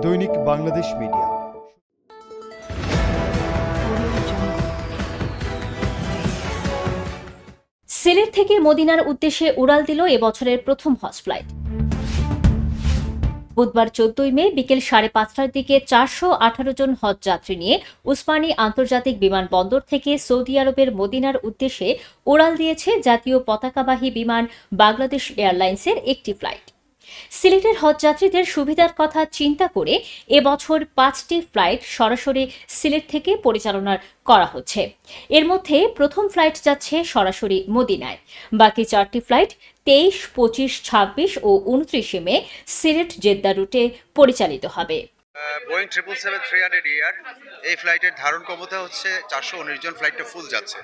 দৈনিক বাংলাদেশ মিডিয়া। সিলেট থেকে মদিনার উদ্দেশ্যে উড়াল দিল এবছরের প্রথম হজ ফ্লাইট। বুধবার 14 মে বিকেল 5:30টার দিকে 418 জন হজ যাত্রী নিয়ে উসমানী আন্তর্জাতিক বিমানবন্দর থেকে সৌদি আরবের মদিনার উদ্দেশ্যে উড়াল দিয়েছে জাতীয় পতাকাবাহী বিমান বাংলাদেশ এয়ারলাইন্সের একটি ফ্লাইট। সিলেটের হজ যাত্রীদের সুবিধার কথা চিন্তা করে এবছর 5টি ফ্লাইট সরাসরি সিলেট থেকে পরিচালনা করা হচ্ছে। এর মধ্যে প্রথম ফ্লাইট যাচ্ছে সরাসরি মদিনায়। বাকি 4টি ফ্লাইট 23, 25, 26 ও 29 মে সিলেট জেদ্দা রুটে পরিচালিত হবে। বোয়িং 777-300 এই ফ্লাইটের ধারণ ক্ষমতা হচ্ছে 419 জন। ফ্লাইটটা ফুল যাচ্ছে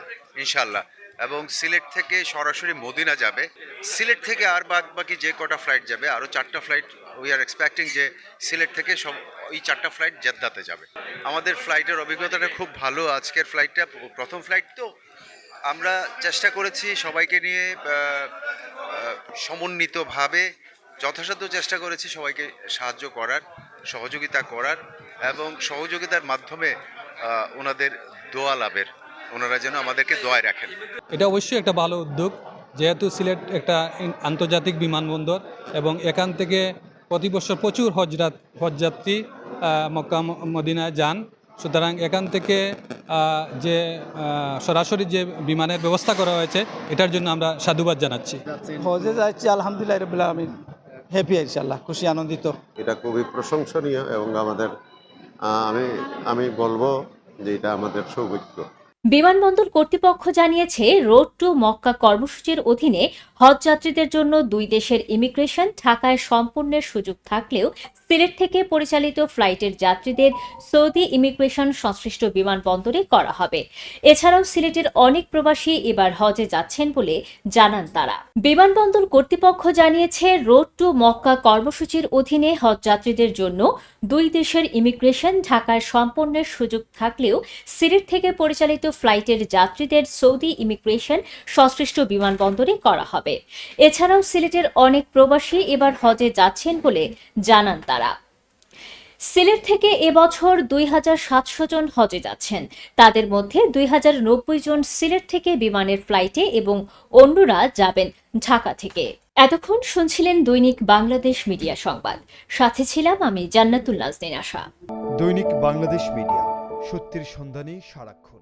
ইনশাল্লাহ, এবং সিলেট থেকে সরাসরি মদিনা যাবে। সিলেট থেকে আর বাকি যে কটা ফ্লাইট যাবে, আরও 4টা ফ্লাইট উই আর এক্সপেক্টিং যে সিলেট থেকে সব ওই 4টা ফ্লাইট জেদ্দাতে যাবে। আমাদের ফ্লাইটের অভিজ্ঞতাটা খুব ভালো। আজকের ফ্লাইটটা প্রথম ফ্লাইট, তো আমরা চেষ্টা করেছি সবাইকে নিয়ে সমন্বিতভাবে যথাসাধ্য চেষ্টা করেছি সবাইকে সাহায্য করার, সহযোগিতা করার, এবং সহযোগিতার মাধ্যমে ওনাদের দোয়া লাভের, ওনারা যেন আমাদেরকে দোয়ায় রাখেন। এটা অবশ্যই একটা ভালো উদ্যোগ, যেহেতু সিলেট একটা আন্তর্জাতিক বিমানবন্দর এবং এখান থেকে প্রতি বছর প্রচুর হজযাত্রী মক্কা মদিনায় যান। সুতরাং এখান থেকে যে সরাসরি যে বিমানের ব্যবস্থা করা হয়েছে, এটার জন্য আমরা সাধুবাদ জানাচ্ছি। হজে যাচ্ছি, আলহামদুলিল্লাহ রাব্বিল আলামিন, হ্যাপি ইনশাআল্লাহ, খুশি আনন্দিত। এটা খুবই প্রশংসনীয় এবং আমাদের আমি বলবো যে এটা আমাদের সৌভাগ্য। বিমানবন্দর কর্তৃপক্ষ জানিয়েছে, রোড টু মক্কা কর্মসূচির অধীনে হজ যাত্রীদের জন্য দুই দেশের ইমিগ্রেশন ঢাকায় সম্পূর্ণের সুযোগ থাকলেও সিলেট থেকে পরিচালিত ফ্লাইটের যাত্রীদের সৌদি ইমিগ্রেশন সংশ্লিষ্ট বিমানবন্দরে করা হবে। এছাড়াও সিলেটের অনেক প্রবাসী এবার হজে যাচ্ছেন বলে জানান তারা। বিমানবন্দর কর্তৃপক্ষ জানিয়েছে, রোড টু মক্কা কর্মসূচির অধীনে হজ যাত্রীদের জন্য দুই দেশের ইমিগ্রেশন ঢাকায় সম্পূর্ণের সুযোগ থাকলেও সিলেট থেকে পরিচালিত ফ্লাইটের যাত্রীদের সৌদি ইমিগ্রেশন সংশ্লিষ্ট বিমানবন্দরে করা হবে। এছাড়াও সিলেটের অনেক প্রবাসী এবার হজে যাচ্ছেন বলে জানান তারা। সিলেট থেকে এবছর 2700 জন হজে যাচ্ছেন। তাদের মধ্যে 2090 জন সিলেট থেকে বিমানের ফ্লাইটে এবং অন্যরা যাবেন ঢাকা থেকে। এতক্ষণ শুনছিলেন দৈনিক বাংলাদেশ মিডিয়া সংবাদ। সাথে ছিলাম আমি জান্নাতুল নাজনীন আশা। দৈনিক বাংলাদেশ মিডিয়া, সত্যের সন্ধানে সারাক্ষণ।